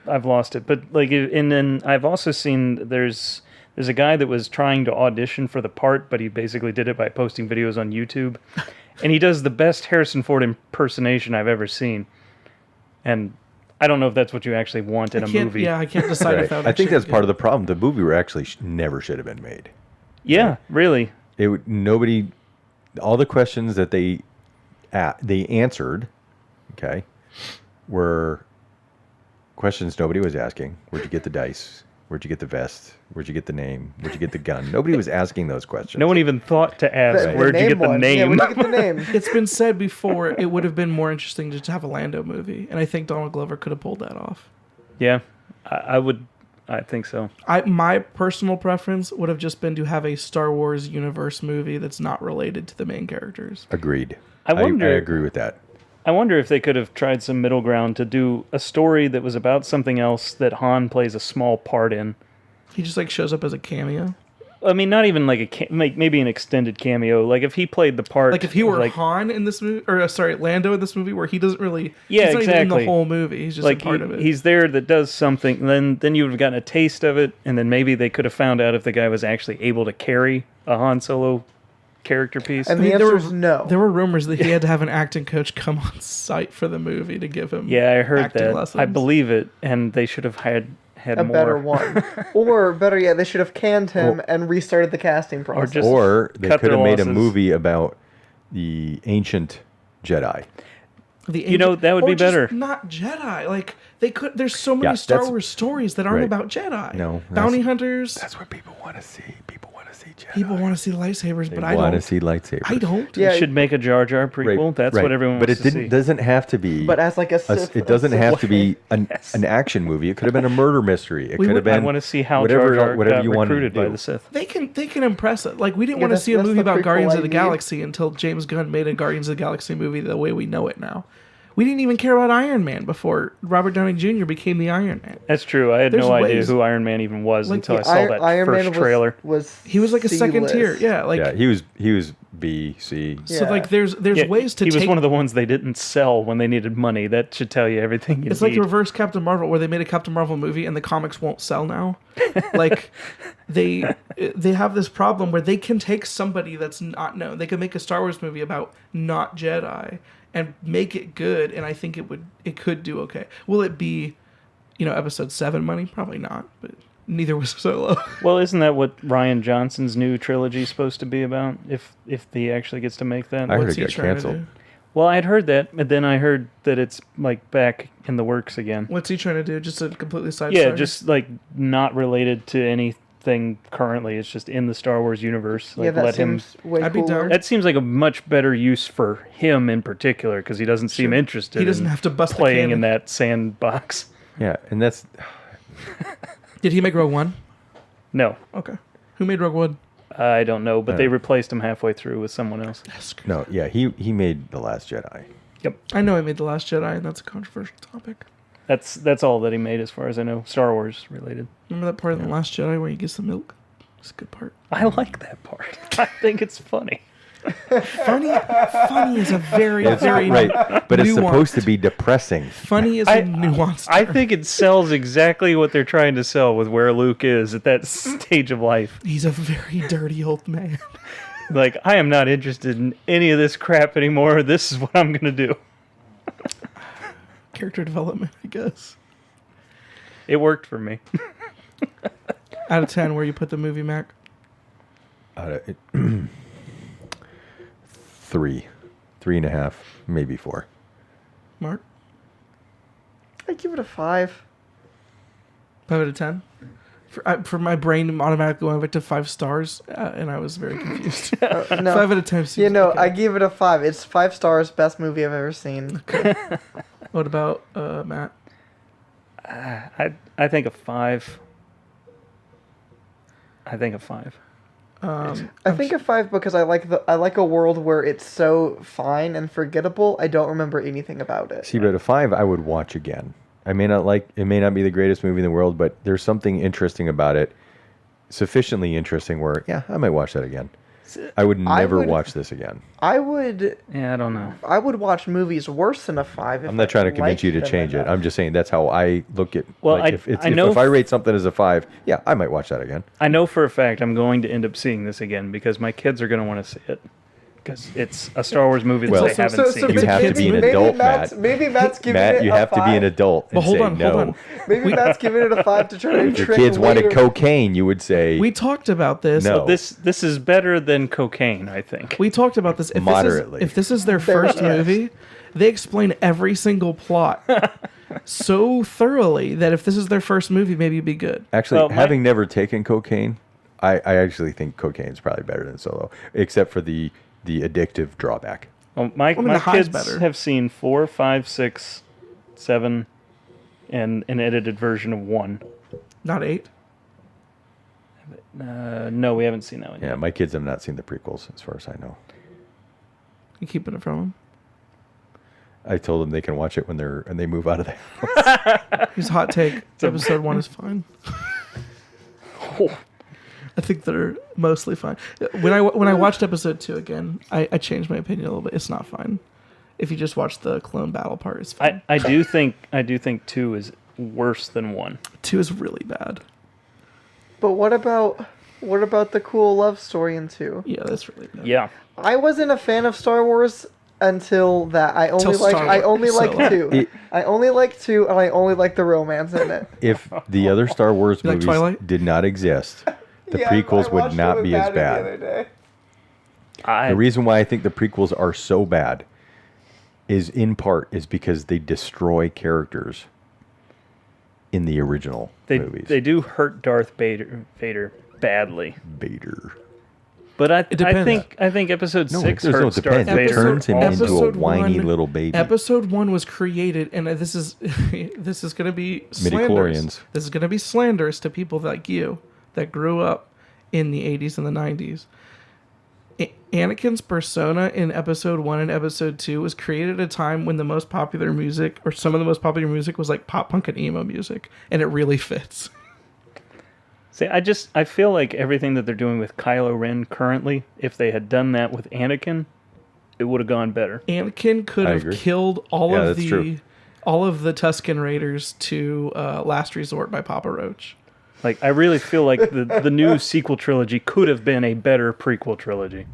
I've lost it. But like, and then I've also seen there's a guy that was trying to audition for the part, but he basically did it by posting videos on YouTube, and he does the best Harrison Ford impersonation I've ever seen. And I don't know if that's what you actually want in a movie. Yeah, I can't decide if Right. that would I think actually that's be part of good. the problem. The movie actually never should have been made. Yeah, really. Nobody. All the questions that they answered, okay, were questions nobody was asking. Where'd you get the dice? Where'd you get the vest? Where'd you get the name? Where'd you get the gun? Nobody was asking those questions. No one even thought to ask, The where'd you get the one. name? Yeah, where'd you get the name? It's been said before it would have been more interesting to have a Lando movie, and I think Donald Glover could have pulled that off. Yeah, I would. I think so. My personal preference would have just been to have a Star Wars universe movie that's not related to the main characters. Agreed. I wonder- I agree with that. I wonder if they could have tried some middle ground to do a story that was about something else that Han plays a small part in. He just like shows up as a cameo. I mean, not even like maybe an extended cameo. Like if he played the part, Like if he of, were like, Han in this movie, or sorry, Lando in this movie, where he doesn't really, Yeah, he's not even in the exactly. whole movie. He's just like a part of it. he's there that does something. Then you would have gotten a taste of it, and then maybe they could have found out if the guy was actually able to carry a Han Solo character piece. And I mean, the there answer were- is no. There were rumors that he had to have an acting coach come on site for the movie to give him. Yeah, I heard acting that. lessons. I believe it, and they should have had a more. better one. Or better yet, they should have canned him and restarted the casting process. just- Or they cut could have their made a losses. movie about the ancient Jedi. The know, that would or be just better. Not Jedi. Like they could. There's so many Yeah, Star that's- Wars stories that aren't right. about Jedi. No, bounty hunters. That's what people want to see. People want to see Jedi. People want to see lightsabers, They but I want to don't. see lightsabers. I don't. Yeah, You should make a Jar Jar prequel. That's what everyone but wants it to didn't see. doesn't have to be. but as like a Sith, it doesn't have to be Yes. an action movie. It could have been a murder mystery. It We could would- have I been. want to see how whatever, Jar Jar whatever got you wanted to recruited by do. the Sith. They can impress it. Like we didn't Yeah, want to that's- see a that's movie the about prequel Guardians I of the need. Galaxy until James Gunn made a Guardians of the Galaxy movie the way we know it now. We didn't even care about Iron Man before Robert Downey Jr. became the Iron Man. That's true. I had There's no idea ways- who Iron Man even was Like, until I the saw that Iron first Man trailer. was He was like a second C-list. tier. Yeah, like Yeah, he was B, C. so. Yeah. Like there's Yeah, ways to he take. was one of the ones they didn't sell when they needed money. That should tell you everything you It's need. like reverse Captain Marvel, where they made a Captain Marvel movie and the comics won't sell now. Like they have this problem where they can take somebody that's not known. They could make a Star Wars movie about not Jedi and make it good, and I think it could do okay. Will it be, Episode 7 money? Probably not, but neither was Solo. Well, isn't that what Ryan Johnson's new trilogy is supposed to be about? If he actually gets to make that. I heard What's it he got trying to canceled. do? Well, I'd heard that, but then I heard that it's like back in the works again. What's he trying to do? Just a completely side Yeah, story? just like not related to anything currently. It's just in the Star Wars universe. Like Yeah, that let him. seems way I'd be cooler. down. That seems like a much better use for him in particular because he doesn't seem Sure. interested. He doesn't in have to bust the playing in cannon. that sandbox. Yeah, and that's Did he make Rogue One? No, Okay. Who made Rogue One? I don't know, but they Yeah. replaced him halfway through with someone else. no. Yeah, he made The Last Jedi. Yep, I know he made The Last Jedi, and that's a controversial topic. that's all that he made as far as I know, Star Wars related. Remember that part of The Last Jedi where he gets the milk? It's a good part. I like that part. I think it's funny. Funny is a very, It's very right, but it's nuanced. supposed to be depressing. Funny is I- a nuanced. I think it sells exactly what they're trying to sell with where Luke is at that stage of life. He's a very dirty old man. Like, I am not interested in any of this crap anymore. This is what I'm going to do. Character development, I guess. It worked for me. Out of 10, where you put the movie, Mac? 3, 3.5, maybe 4. Mark? I'd give it a 5. 5 out of 10? For my brain automatically went back to 5 stars, and I was very confused. No, 5 out of 10 seems you know, okay. I give it a 5. It's 5 stars, best movie I've ever seen. What about Matt? I think a 5. I think a 5. I think a 5 because I like a world where it's so fine and forgettable. I don't remember anything about it. See, but a 5 I would watch again. I may not like it, may not be the greatest movie in the world, but there's something interesting about it, sufficiently interesting where, yeah, I might watch that again. I would never would- watch this again. I would Yeah, I don't know. watch movies worse than a 5. If I'm not trying to I convince you to liked them change it. enough. I'm just saying that's how I look at. Well, like, I know if I rate something as a 5, yeah, I might watch that again. I know for a fact I'm going to end up seeing this again because my kids are going to want to see it. Because it's a Star Wars movie that Well, they haven't seen. You have to be an adult, Matt. Maybe Matt's giving Matt, it you a have to be an 5. adult and But hold say on, no. hold on. Maybe Matt's giving it a 5 to try to If your trick kids wanted later. cocaine, you would say We talked about this. No. This is better than cocaine, I think. We talked about this. Moderately. If this is their first movie, they explain every single plot so thoroughly that if this is their first movie, maybe it'd be good. Actually, Well, my- having never taken cocaine, I actually think cocaine is probably better than Solo, except for the addictive drawback. Well, my the high's kids better. have seen 4, 5, 6, 7, and an edited version of 1. Not 8. No, we haven't seen that one Yeah, yet. my kids have not seen the prequels, as far as I know. You keeping it from them? I told them they can watch it when they move out of there. Here's a hot take. Episode 1 is fine. I think they're mostly fine. When I watched episode 2 again, I changed my opinion a little bit. It's not fine. If you just watch the clone battle part, it's fine. I do think 2 is worse than 1. 2 is really bad. But what about the cool love story in 2? Yeah, that's really bad. Yeah. I wasn't a fan of Star Wars until that. I only Till like Star I Wars, only like so- 2. I only like 2, and I only like the romance in it. If the other Star Wars You like movies Twilight? did not exist, the Yeah, prequels I would watched it not with be as Maddie the other bad. day. The reason why I think the prequels are so bad is in part is because they destroy characters in the original movies. They do hurt Darth Vader badly. Vader. But I depends. think episode No, 6 there's no hurts Darth depends. It Vader. turns him into a Episode whiny one- little baby. Episode 1 was created, and this is this is going to be slanderous. Midichlorians. This is going to be slanderous to people like you that grew up in the 80s and the 90s. Anakin's persona in episode 1 and episode 2 was created at a time when the most popular music, or some of the most popular music, was like pop punk and emo music, and it really fits. See, I feel like everything that they're doing with Kylo Ren currently, if they had done that with Anakin, it would have gone better. Anakin could I have agree. killed Yeah, that's true. all of the Tusken Raiders to Last Resort by Papa Roach. Like, I really feel like the new sequel trilogy could have been a better prequel trilogy.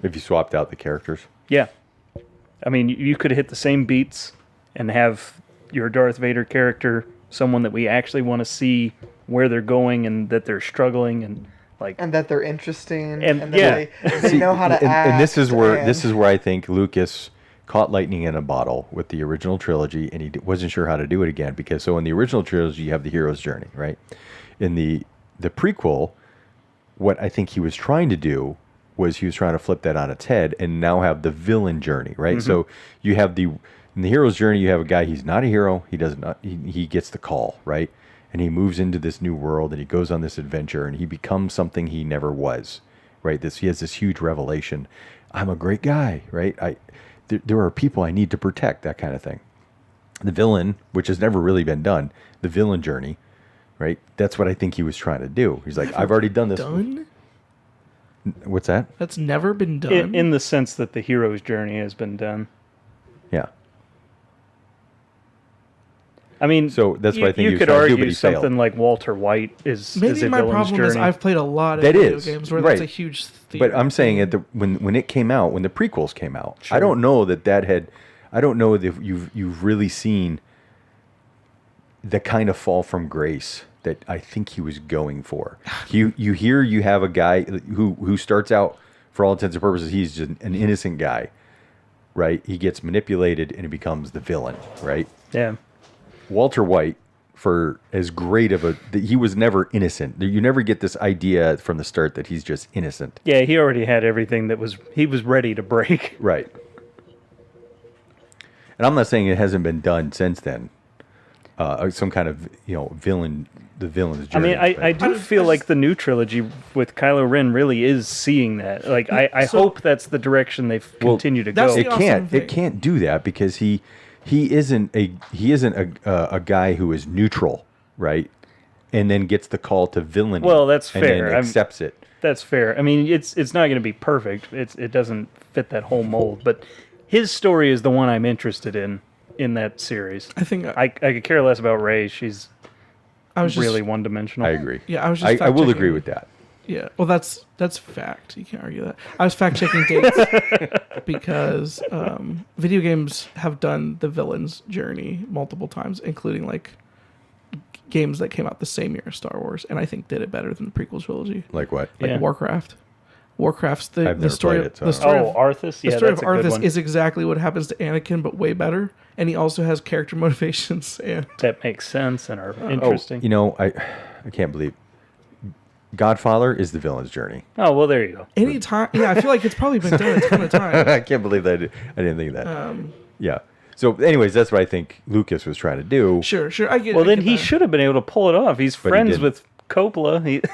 If you swapped out the characters. Yeah. I mean, you could have hit the same beats and have your Darth Vader character someone that we actually want to see where they're going and that they're struggling and like And that they're interesting, And- and, yeah. that they know how to act. And this is where and- this is where I think Lucas caught lightning in a bottle with the original trilogy, and he wasn't sure how to do it again because so in the original trilogy you have the hero's journey, right? In the prequel, what I think he was trying to do was he was trying to flip that on its head and now have the villain journey, right? So you have in the hero's journey you have a guy, he's not a hero, he gets the call, right? And he moves into this new world and he goes on this adventure and he becomes something he never was, right? He has this huge revelation. I'm a great guy, right? There are people I need to protect, that kind of thing. The villain, which has never really been done, the villain journey, right? That's what I think he was trying to do. He's like, I've already done this. Done? What's that? That's never been done. in the sense that the hero's journey has been done. Yeah. I mean, So that's what I think he you was could trying to do, argue but he failed. something like Walter White is Maybe a my villain's problem is journey. I've played a lot of That video is, games where right. that's a huge theme. But I'm saying when it came out, when the prequels came out, I don't know I don't know if you've really seen the kind of fall from grace that I think he was going for. You have a guy who starts out, for all intents and purposes, he's just an innocent guy, right? He gets manipulated and he becomes the villain, right? Yeah. Walter White, for as great of he was never innocent. You never get this idea from the start that he's just innocent. Yeah, he already had everything he was ready to break. Right. And I'm not saying it hasn't been done since then. Some kind of villain's I journey. mean, I but- do feel like the new trilogy with Kylo Ren really is seeing that. Like, I So- hope that's the direction they continue to that's go. the it awesome thing. can't do that because he isn't a guy who is neutral, right? And then gets the call to villainy. Well, that's and fair. then accepts it. That's fair. I mean, it's not going to be perfect. It doesn't fit that whole mold, but his story is the one I'm interested in that series. I think I could care less about Rey. She's I was just really one-dimensional. I agree. Yeah, I was just I will fact-checking. agree with that. Yeah, well, that's fact. You can't argue that. I was fact checking dates because video games have done the villain's journey multiple times, including like games that came out the same year as Star Wars, and I think did it better than the prequel trilogy. Like what? Like Yeah. Warcraft. Warcraft's the I've never story. played it, so I The don't story Oh, of Arthas? the Yeah, story that's of a good Arthas one. is exactly what happens to Anakin, but way better. And he also has character motivations and That makes sense and are Oh, interesting. I can't believe Godfather is the villain's journey. Oh, well, there you go. anytime. Yeah, I feel like it's probably been done a ton of times. I can't believe that I didn't think of that. Yeah. So, anyways, that's what I think Lucas was trying to do. Sure, I get. Well, I then get he that. should have been able to pull it off. He's But he friends didn't. with Coppola.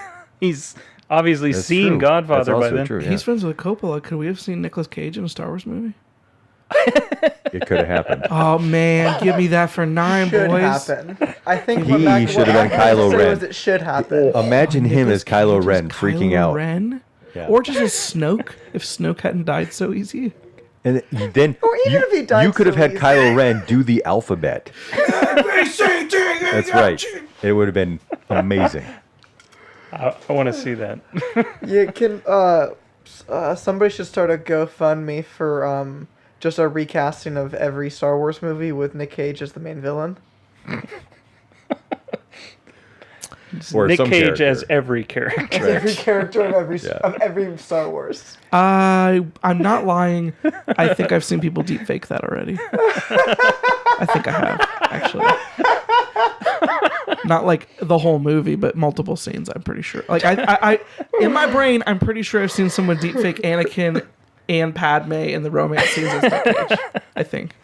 He's obviously That's seen true. Godfather That's by also then. true. Yeah. He's friends with Coppola. Could we have seen Nicolas Cage in a Star Wars movie? It could have happened. Oh man, give me that for 9, should boys. happen. I think He what Mac should have been Mac Kylo said Ren. was it should happen. Imagine him Nicolas as Kylo Cage Ren as freaking Kylo out. Ren? Yeah. Or just as Snoke, if Snoke hadn't died so easy. And then Or even if he died you could have so had easy. Kylo Ren do the alphabet. That's right. It would have been amazing. I want to see that. You can. Somebody should start a GoFundMe for just a recasting of every Star Wars movie with Nick Cage as the main villain. Or Nick some Cage character. as every character. Every character of Yeah. every Star Wars. I'm not lying. I think I've seen people deep fake that already. I think I have, actually. Not like the whole movie, but multiple scenes. I'm pretty sure. Like I in my brain, I'm pretty sure I've seen someone deepfake Anakin and Padme in the romance scenes as Nick Cage. I think.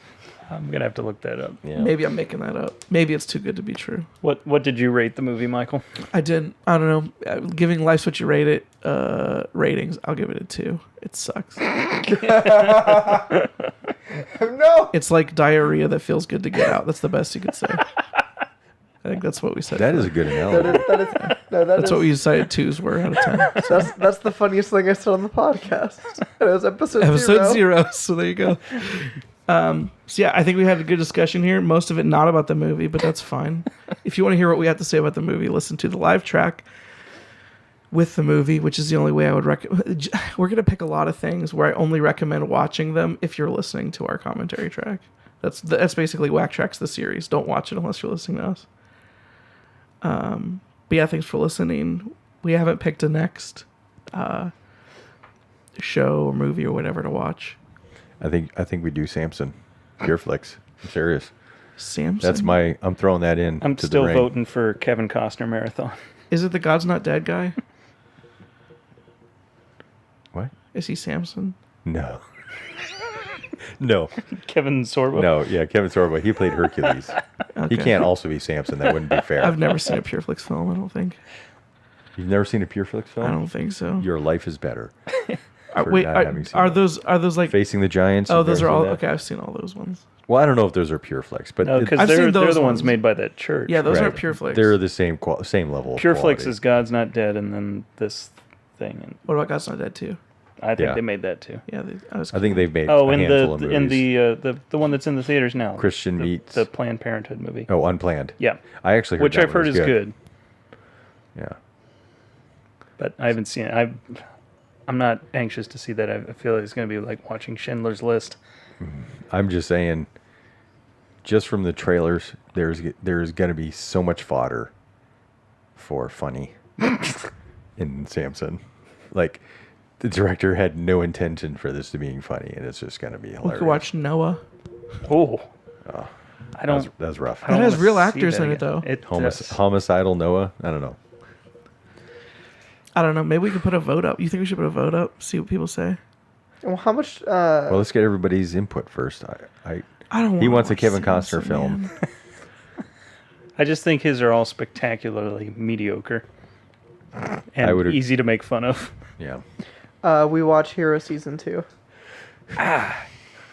I'm gonna have to look that up. Yeah. Maybe I'm making that up. Maybe it's too good to be true. What did you rate the movie, Michael? I don't know. Giving Life's What You Rate It ratings, I'll give it a 2. It sucks. No. It's like diarrhea that feels good to get out. That's the best you could say. I think that's what we said. That is a good analogy. That's what we decided 2s were out of 10. So. That's the funniest thing I said on the podcast. It was episode 0. So there you go. So yeah, I think we had a good discussion here. Most of it not about the movie, but that's fine. If you want to hear what we have to say about the movie, listen to the live track with the movie, which is the only way I would recommend. We're going to pick a lot of things where I only recommend watching them if you're listening to our commentary track. That's basically WackTracks, the series. Don't watch it unless you're listening to us. But yeah, thanks for listening. We haven't picked a next show or movie or whatever to watch. I think we do Samson. Pureflix. I'm serious. Samson? I'm throwing that in. I'm to still the ring. voting for Kevin Costner marathon. Is it the God's Not Dead guy? What? Is he Samson? No. No. Kevin Sorbo. No, yeah, Kevin Sorbo. He played Hercules. Okay. He can't also be Samson. That wouldn't be fair. I've never seen a Pureflix film, I don't think. You've never seen a Pureflix film? I don't think so. Your life is better. Wait, not having seen are it. those like... Facing the Giants? Oh, you've those never are seen all... that? Okay, I've seen all those ones. Well, I don't know if those are Pureflix, but No, because I've seen they're those the ones ones. made by that church. Yeah, those right. aren't Pureflix. They're the same level of Pureflix quality. is God's Not Dead, and then this thing. And What about God's Not Dead too? I think Yeah. they made that too. Yeah, I think they've made Oh, a and handful of the movies. the one that's in the theaters now. Christian the, Meets. the Planned Parenthood movie. Oh, Unplanned. Yeah, I actually heard which that I've one heard was is good, Yeah. but I haven't seen it. I'm not anxious to see that. I feel like it's going to be like watching Schindler's List. I'm just saying, just from the trailers, there's going to be so much fodder for funny in Samson. Like, the director had no intention for this to being funny, and it's just going to be We hilarious. could watch Noah. Oh, I don't. That's rough. I don't That has wanna real see actors that in it, again. though. It does. Homicidal Noah? I don't know. I don't know. Maybe we could put a vote up. You think we should put a vote up? See what people say? Well, how much? Well, let's get everybody's input first. I don't. He wanna wants a watch Kevin Samson, Costner film. man. I just think his are all spectacularly mediocre and I would- easy to make fun of. Yeah. We watch Hero season 2.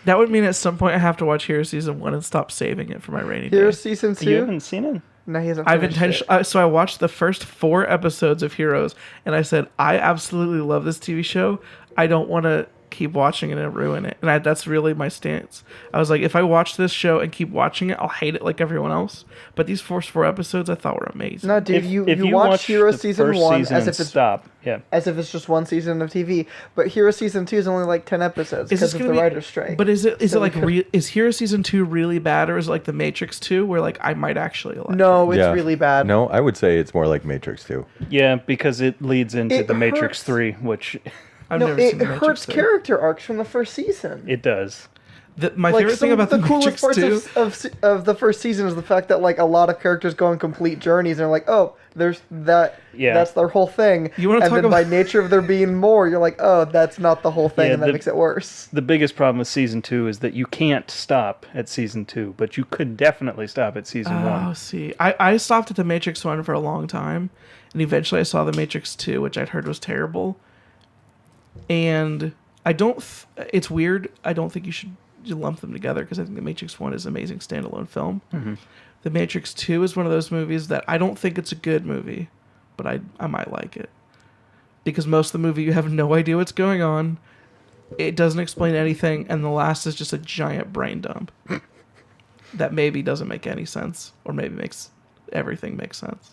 That would mean at some point I have to watch Hero season 1 and stop saving it for my rainy day. Hero season You 2. haven't seen it? No, he hasn't. I've finished intentionally it. so I watched the first 4 episodes of Heroes, and I said I absolutely love this TV show. I don't want to keep watching it and ruin it, and that's really my stance. I was like, if I watch this show and keep watching it, I'll hate it like everyone else. But these first 4 episodes I thought were amazing. No, dude, you watch watch Hero the season first 1 season as and if it's stop. Yeah. as if it's just one season of TV, but Hero season 2 is only like 10 episodes Is this because of gonna the be- writer's strike. But is it So we like could- is Hero season 2 really bad, or is it like the Matrix 2 where like I might actually like it? No, it's Yeah. really bad. No, I would say it's more like Matrix 2. Yeah, because it leads into It the Matrix hurts. 3, which I've No, never it seen the Matrix hurts 2. character arcs from the first season. it does. My Like favorite some thing about the coolest Matrix parts 2 of the first season is the fact that like a lot of characters go on complete journeys and they're like, oh, there's that. Yeah. That's their whole thing. You wanna and talk then by about- nature of there being more, you're like, oh, that's not the whole thing, Yeah, and that makes it worse. The biggest problem with season 2 is that you can't stop at season 2, but you could definitely stop at season Oh, 1. see. I stopped at the Matrix 1 for a long time, and eventually I saw the Matrix 2, which I'd heard was terrible. And I don't... it's weird. I don't think you should lump them together, because I think the Matrix 1 is an amazing standalone film. Mm-hmm. The Matrix 2 is one of those movies that I don't think it's a good movie, but I might like it. Because most of the movie, you have no idea what's going on. It doesn't explain anything, and the last is just a giant brain dump that maybe doesn't make any sense, or maybe makes everything make sense.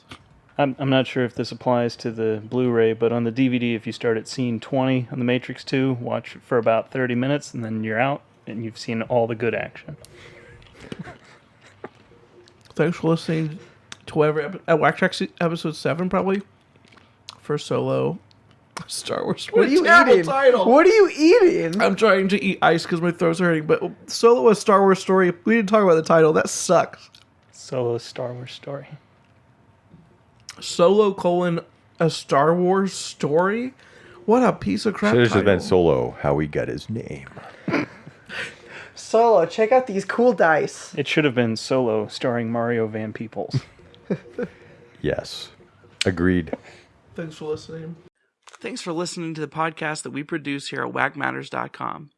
I'm not sure if this applies to the Blu-ray, but on the DVD, if you start at scene 20 on the Matrix 2, watch it for about 30 minutes, and then you're out, and you've seen all the good action. Thanks for listening to whatever at WackTracks episode 7 probably for Solo Star Wars. What are you terrible eating? title. What are you eating? I'm trying to eat ice because my throat's hurting. But Solo a Star Wars story. We didn't talk about the title. That sucks. Solo Star Wars story. Solo: a Star Wars story? What a piece of crap Should have just been title. Solo, how he got his name. Solo, check out these cool dice. It should have been Solo, starring Mario Van Peebles. Yes. Agreed. Thanks for listening. Thanks for listening to the podcast that we produce here at Wackmatters.com.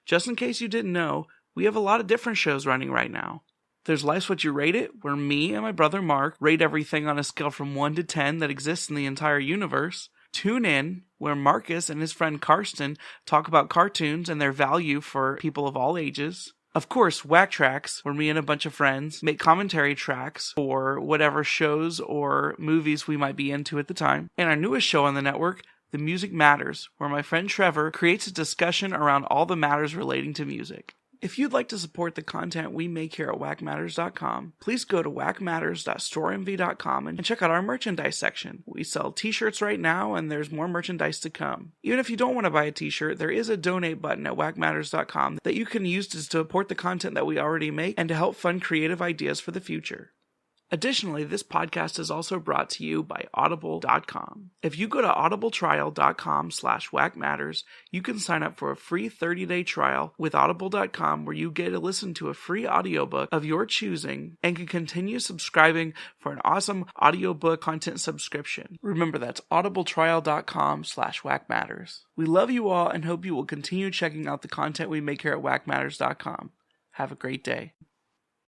Just in case you didn't know, we have a lot of different shows running right now. There's Life's What You Rate It, where me and my brother Mark rate everything on a scale from 1 to 10 that exists in the entire universe. Tune In, where Marcus and his friend Karsten talk about cartoons and their value for people of all ages. Of course, WackTracks, where me and a bunch of friends make commentary tracks for whatever shows or movies we might be into at the time. And our newest show on the network, The Music Matters, where my friend Trevor creates a discussion around all the matters relating to music. If you'd like to support the content we make here at Wackmatters.com, please go to wackmatters.storemv.com and check out our merchandise section. We sell t-shirts right now, and there's more merchandise to come. Even if you don't want to buy a t-shirt, there is a donate button at wackmatters.com that you can use to support the content that we already make and to help fund creative ideas for the future. Additionally, this podcast is also brought to you by Audible.com. If you go to audibletrial.com/wackmatters, you can sign up for a free 30-day trial with Audible.com where you get to listen to a free audiobook of your choosing and can continue subscribing for an awesome audiobook content subscription. Remember, that's audibletrial.com/wackmatters. We love you all and hope you will continue checking out the content we make here at Wackmatters.com. Have a great day.